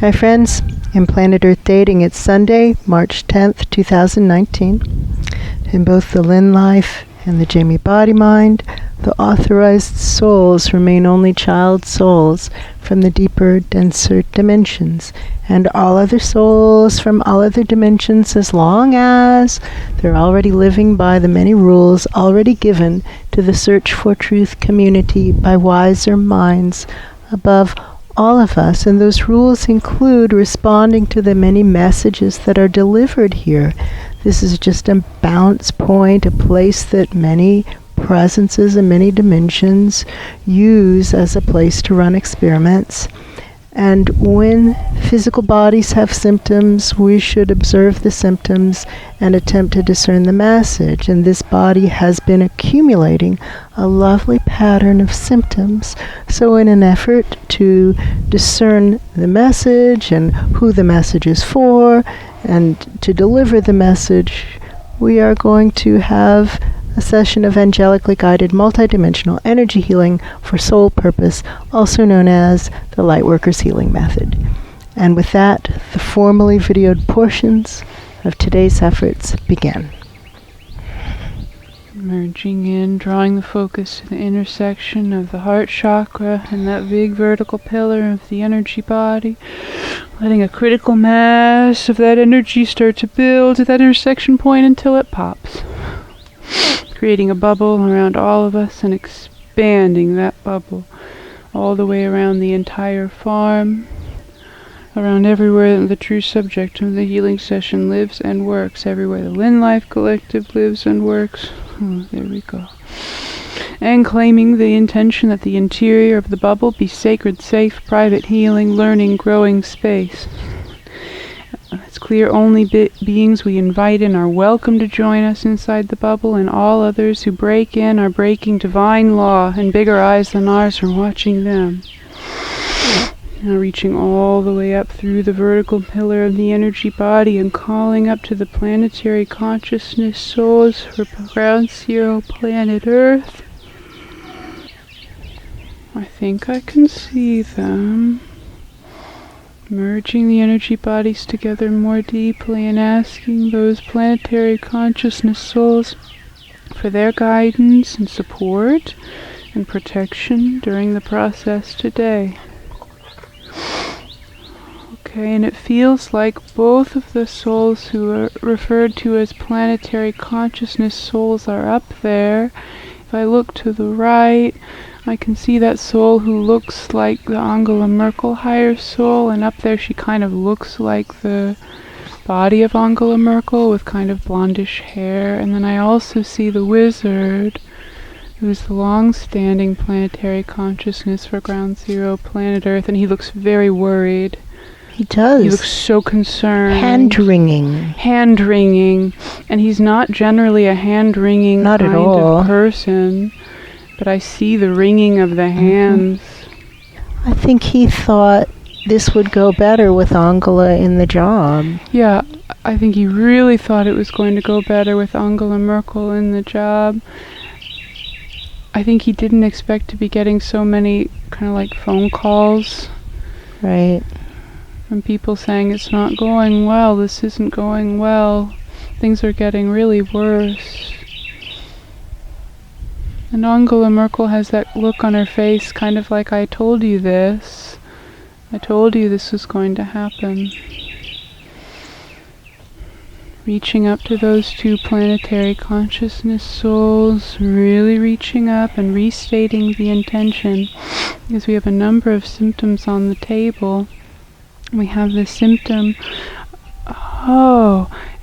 Hi friends, in Planet Earth Dating, it's Sunday, March 10th, 2019. In both the Lynn life and the Jamie body mind, the authorized souls remain only child souls from the deeper, denser dimensions, and all other souls from all other dimensions, as long as they're already living by the many rules already given to the Search for Truth community by wiser minds above all of us. And those rules include responding to the many messages that are delivered here. This is just a bounce point, a place that many presences and many dimensions use as a place to run experiments. And when physical bodies have symptoms, we should observe the symptoms and attempt to discern the message. And this body has been accumulating a lovely pattern of symptoms. So in an effort to discern the message and who the message is for, and to deliver the message, we are going to have a session of angelically guided multidimensional energy healing for soul purpose, also known as the Lightworkers Healing Method. And with that, the formally videoed portions of today's efforts begin. Merging in, drawing the focus to the intersection of the heart chakra and that big vertical pillar of the energy body, letting a critical mass of that energy start to build at that intersection point until it pops, creating a bubble around all of us and expanding that bubble all the way around the entire farm, around everywhere that the true subject of the healing session lives and works, everywhere the Lynn Life Collective lives and works. Oh, there we go. And claiming the intention that the interior of the bubble be sacred, safe, private, healing, learning, growing space. It's clear only beings we invite in are welcome to join us inside the bubble, and all others who break in are breaking divine law, and bigger eyes than ours are watching them. Now reaching all the way up through the vertical pillar of the energy body and calling up to the planetary consciousness souls for ground zero planet Earth. I think I can see them. Merging the energy bodies together more deeply and asking those planetary consciousness souls for their guidance and support and protection during the process today. Okay, and it feels like both of the souls who are referred to as planetary consciousness souls are up there. If I look to the right, I can see that soul who looks like the Angela Merkel higher soul, and up there she kind of looks like the body of Angela Merkel with kind of blondish hair. And then I also see the wizard, who's the long-standing planetary consciousness for Ground Zero Planet Earth, and he looks very worried. He does. He looks so concerned. Hand-wringing. Hand-wringing. And he's not generally a hand-wringing kind of person, but I see the wringing of the hands. I think he thought this would go better with Angela in the job. Yeah, I think he really thought it was going to go better with Angela Merkel in the job. I think he didn't expect to be getting so many kind of like phone calls. Right. From people saying it's not going well, this isn't going well, things are getting really worse. And Angela Merkel has that look on her face, kind of like, I told you this. I told you this was going to happen. Reaching up to those two planetary consciousness souls, really reaching up and restating the intention, because we have a number of symptoms on the table. We have the symptom,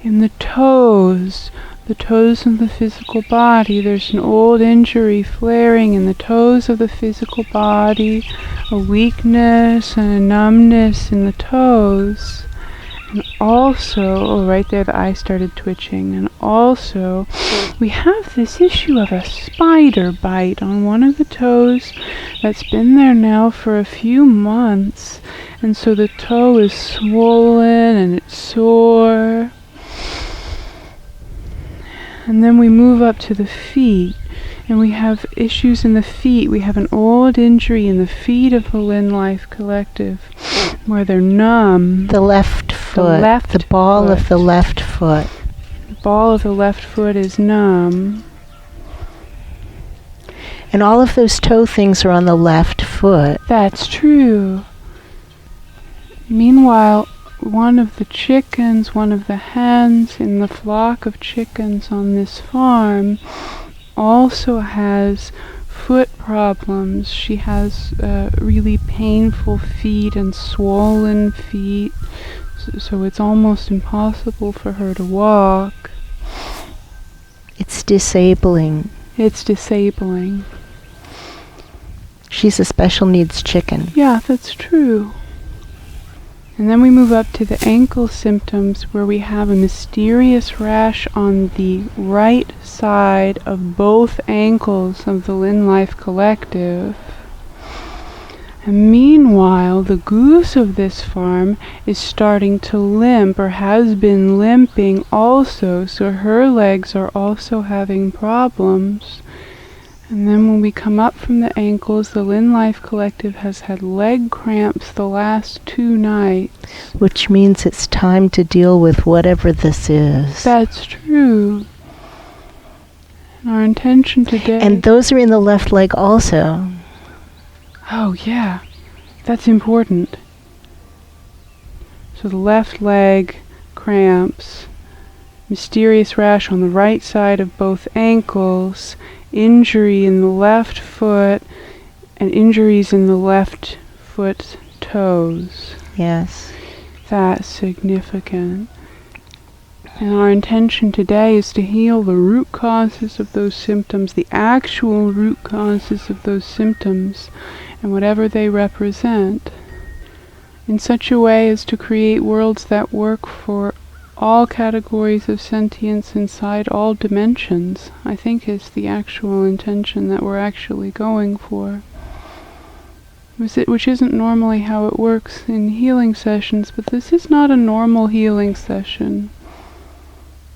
in the toes of the physical body. There's an old injury flaring in the toes of the physical body, a weakness and a numbness in the toes. And also, right there the eye started twitching, and also we have this issue of a spider bite on one of the toes that's been there now for a few months, and so the toe is swollen and it's sore. And then we move up to the feet, And we have issues in the feet. We have an old injury in the feet of the Lynn Life Collective where they're numb. The left foot. The ball of the left foot. The ball of the left foot is numb. And all of those toe things are on the left foot. That's true. Meanwhile, one of the chickens, one of the hens in the flock of chickens on this farm also has foot problems. She has really painful feet and swollen feet, so it's almost impossible for her to walk. It's disabling. It's disabling. She's a special needs chicken. Yeah, that's true. And then we move up to the ankle symptoms where we have a mysterious rash on the right side of both ankles of the Lynn Life Collective. And meanwhile, the goose of this farm is starting to limp, or has been limping also, so her legs are also having problems. And then when we come up from the ankles, the Lynn Life Collective has had leg cramps the last 2 nights. Which means it's time to deal with whatever this is. That's true. And our intention today... And those are in the left leg also. Oh, yeah. That's important. So the left leg cramps, mysterious rash on the right side of both ankles, injury in the left foot, and injuries in the left foot toes. Yes. That's significant. And our intention today is to heal the root causes of those symptoms, the actual root causes of those symptoms, and whatever they represent, in such a way as to create worlds that work for all categories of sentience inside all dimensions, I think is the actual intention that we're actually going for. Which isn't normally how it works in healing sessions, but this is not a normal healing session.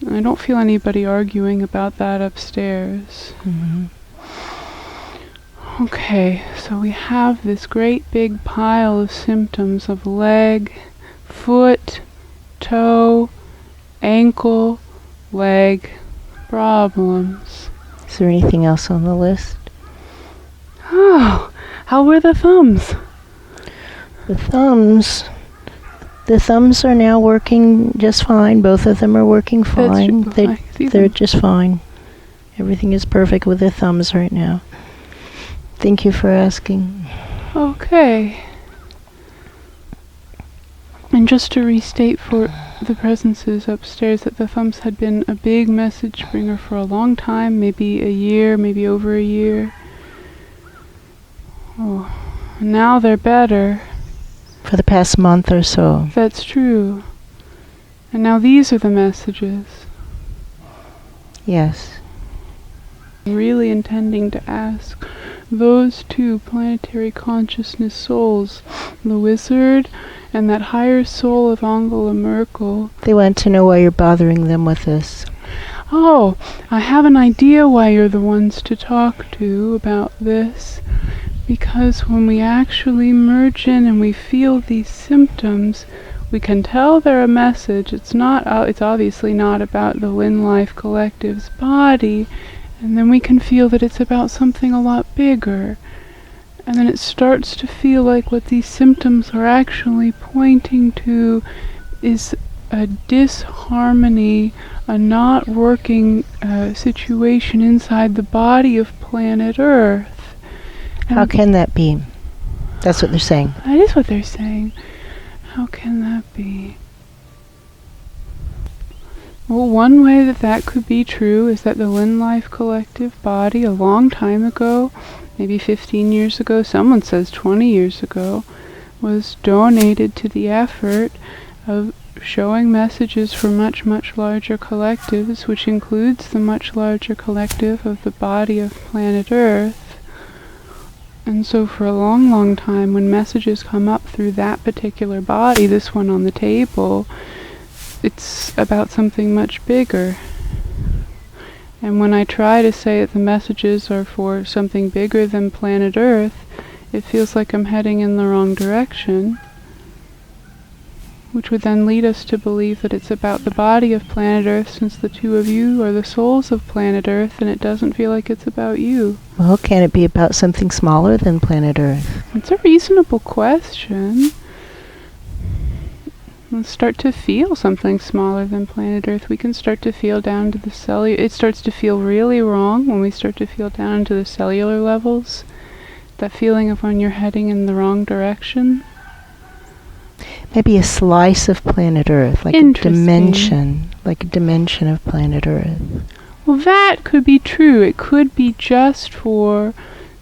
I don't feel anybody arguing about that upstairs. Mm-hmm. Okay, so we have this great big pile of symptoms of leg, foot, toe, ankle, leg problems. Is there anything else on the list? Oh, how were the thumbs? The thumbs are now working just fine. Both of them are working fine. They're just fine. Everything is perfect with the thumbs right now. Thank you for asking. Okay. And just to restate for the presences upstairs that the thumbs had been a big message bringer for a long time, maybe a year, maybe over a year. Oh, now they're better. For the past month or so. That's true. And now these are the messages. Yes. I'm really intending to ask those 2 planetary consciousness souls, the wizard and that higher soul of Angela Merkel. They want to know why you're bothering them with this. Oh, I have an idea why you're the ones to talk to about this. Because when we actually merge in and we feel these symptoms, we can tell they're a message. It's obviously not about the Lynn Life Collective's body, and then we can feel that it's about something a lot bigger. And then it starts to feel like what these symptoms are actually pointing to is a disharmony, a not working situation inside the body of planet Earth. How can that be? That's what they're saying. That is what they're saying. How can that be? Well, one way that could be true is that the Lynn Life Collective body a long time ago, maybe 15 years ago, someone says 20 years ago, was donated to the effort of showing messages for much, much larger collectives, which includes the much larger collective of the body of planet Earth. And so for a long, long time, when messages come up through that particular body, this one on the table, it's about something much bigger. And when I try to say that the messages are for something bigger than planet Earth, it feels like I'm heading in the wrong direction, which would then lead us to believe that it's about the body of planet Earth, since the two of you are the souls of planet Earth, and it doesn't feel like it's about you. Well, can it be about something smaller than planet Earth? It's a reasonable question. Let's start to feel something smaller than planet Earth. We can start to feel down to the cellular. It starts to feel really wrong when we start to feel down into the cellular levels. That feeling of when you're heading in the wrong direction. Maybe a slice of planet Earth, like a dimension of planet Earth. Well, that could be true. It could be just for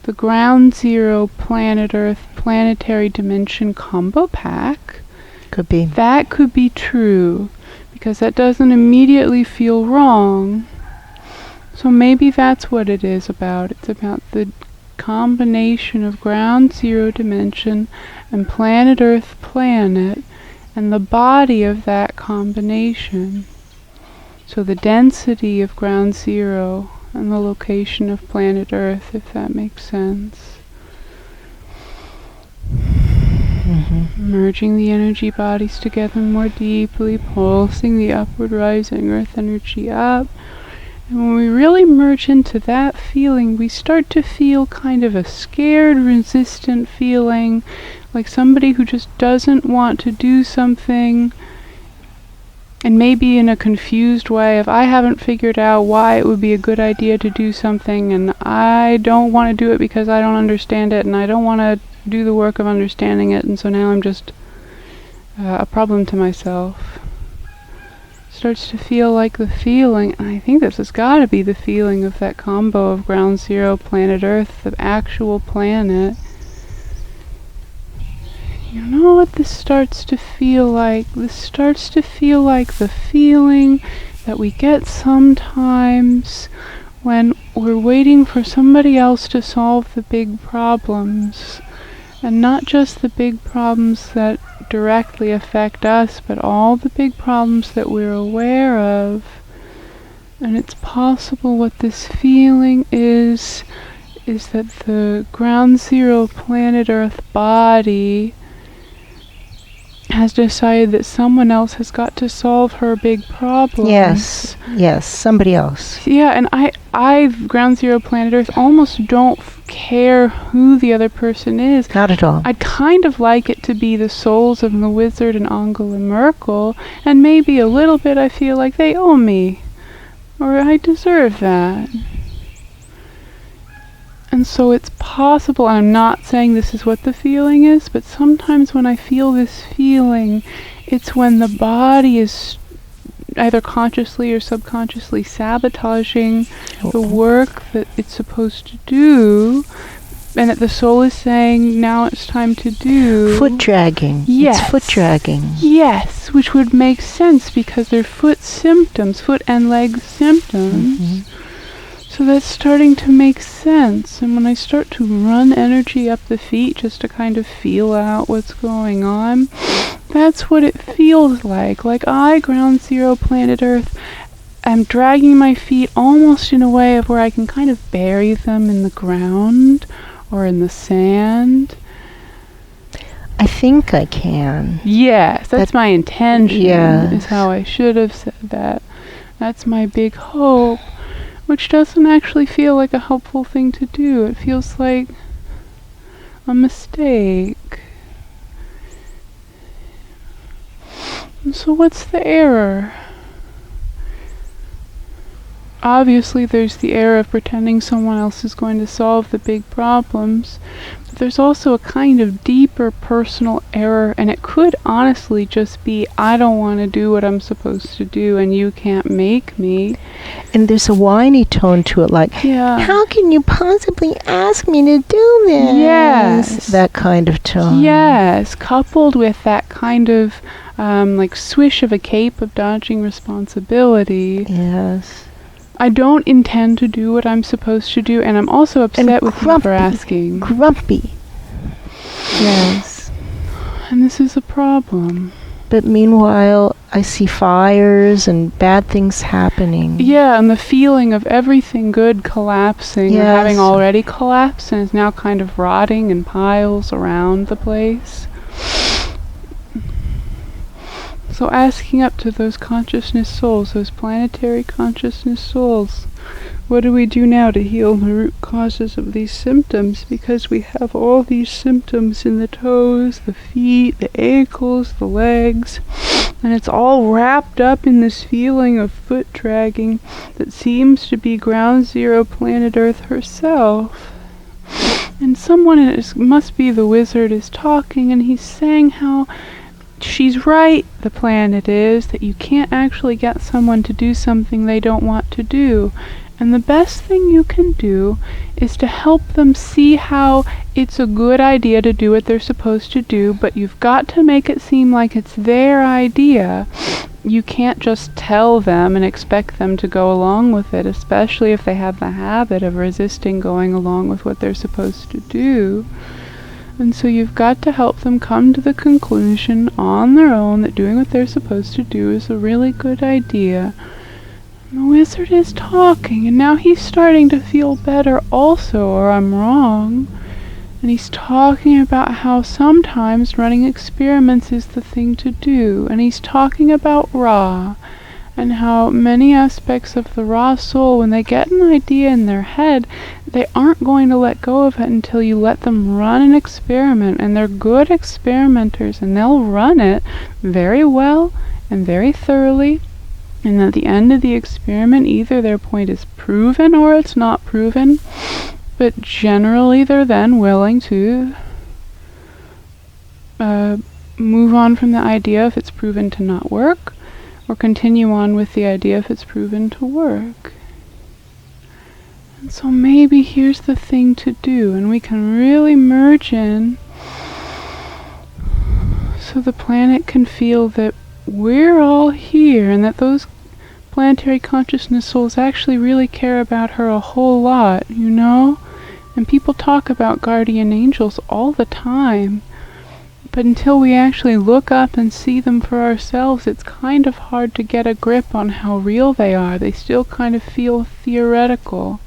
the ground zero planet Earth planetary dimension combo pack. Could be. That could be true, because that doesn't immediately feel wrong. So maybe that's what it is about. It's about the combination of ground zero dimension and planet Earth planet, and the body of that combination. So the density of ground zero and the location of planet Earth, if that makes sense. Merging the energy bodies together more deeply, pulsing the upward rising Earth energy up. And when we really merge into that feeling, we start to feel kind of a scared, resistant feeling, like somebody who just doesn't want to do something, and maybe in a confused way of, I haven't figured out why it would be a good idea to do something, and I don't want to do it because I don't understand it, and I don't want to do the work of understanding it, and so now I'm just a problem to myself. Starts to feel like the feeling, and I think this has got to be the feeling of that combo of ground zero, planet Earth, the actual planet. You know what this starts to feel like? This starts to feel like the feeling that we get sometimes when we're waiting for somebody else to solve the big problems. And not just the big problems that directly affect us, but all the big problems that we're aware of. And it's possible what this feeling is that the ground zero planet Earth body has decided that someone else has got to solve her big problems. Yes, somebody else. Yeah, and I ground zero planet Earth, almost don't care who the other person is. Not at all. I'd kind of like it to be the souls of the Wizard and Angela Merkel, and maybe a little bit I feel like they owe me, or I deserve that. And so it's possible, I'm not saying this is what the feeling is, but sometimes when I feel this feeling, it's when the body is either consciously or subconsciously sabotaging the work that it's supposed to do, and that the soul is saying, now it's time to do. Foot dragging. Yes. It's foot dragging. Yes, which would make sense because they're foot symptoms, foot and leg symptoms. So that's starting to make sense. And when I start to run energy up the feet just to kind of feel out what's going on, that's what it feels like. Like I, ground zero planet Earth, am dragging my feet almost in a way of where I can kind of bury them in the ground or in the sand. I think I can. Yes, that's my intention, yes. Is how I should have said that. That's my big hope, which doesn't actually feel like a helpful thing to do. It feels like a mistake. And so what's the error? Obviously there's the error of pretending someone else is going to solve the big problems, but there's also a kind of deeper personal error, and it could honestly just be, I don't want to do what I'm supposed to do and you can't make me. And there's a whiny tone to it, like, how can you possibly ask me to do this? Yes. That kind of tone. Yes, coupled with that kind of like swish of a cape of dodging responsibility. Yes. I don't intend to do what I'm supposed to do, and I'm also upset with you for asking. Grumpy. Yes. And this is a problem. But meanwhile, I see fires and bad things happening. Yeah, and the feeling of everything good collapsing, or having already collapsed, and is now kind of rotting in piles around the place. So asking up to those consciousness souls, those planetary consciousness souls, what do we do now to heal the root causes of these symptoms? Because we have all these symptoms in the toes, the feet, the ankles, the legs, and it's all wrapped up in this feeling of foot dragging that seems to be ground zero planet Earth herself. And someone, must be the wizard, is talking, and he's saying how she's right, the planet is, that you can't actually get someone to do something they don't want to do. And the best thing you can do is to help them see how it's a good idea to do what they're supposed to do, but you've got to make it seem like it's their idea. You can't just tell them and expect them to go along with it, especially if they have the habit of resisting going along with what they're supposed to do. And so you've got to help them come to the conclusion on their own that doing what they're supposed to do is a really good idea. The wizard is talking, and now he's starting to feel better also, or I'm wrong. And he's talking about how sometimes running experiments is the thing to do. And he's talking about Ra, and how many aspects of the Ra soul, when they get an idea in their head, they aren't going to let go of it until you let them run an experiment. And they're good experimenters, and they'll run it very well and very thoroughly. And at the end of the experiment, either their point is proven or it's not proven, but generally they're then willing to move on from the idea if it's proven to not work, or continue on with the idea if it's proven to work. And so maybe here's the thing to do, and we can really merge in so the planet can feel that we're all here, and that those planetary consciousness souls actually really care about her a whole lot, you know? And people talk about guardian angels all the time, but until we actually look up and see them for ourselves, it's kind of hard to get a grip on how real they are. They still kind of feel theoretical.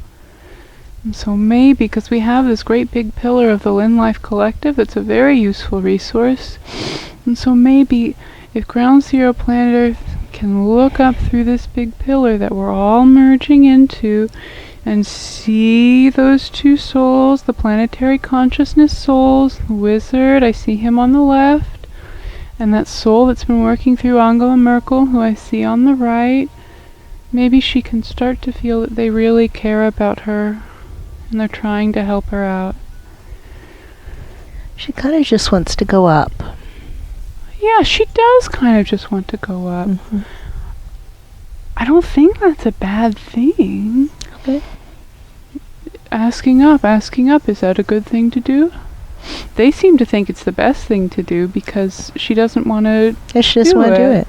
And so maybe, because we have this great big pillar of the Lynn Life Collective, that's a very useful resource, and so maybe if Ground Zero Planet Earth can look up through this big pillar that we're all merging into and see those two souls, the planetary consciousness souls, the wizard, I see him on the left, and that soul that's been working through Angela Merkel, who I see on the right, maybe she can start to feel that they really care about her and they're trying to help her out. She kind of just wants to go up. Yeah, she does kind of just want to go up. Mm-hmm. I don't think that's a bad thing. Okay. Asking up, is that a good thing to do? They seem to think it's the best thing to do because she doesn't want to. Yeah, she just want to do it.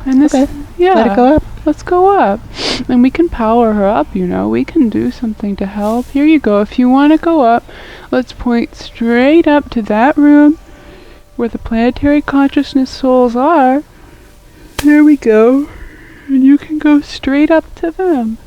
And this, okay. Yeah, let it go up. Let's go up, and we can power her up. You know, we can do something to help. Here you go. If you want to go up, let's point straight up to that room where the planetary consciousness souls are. There we go. And you can go straight up to them.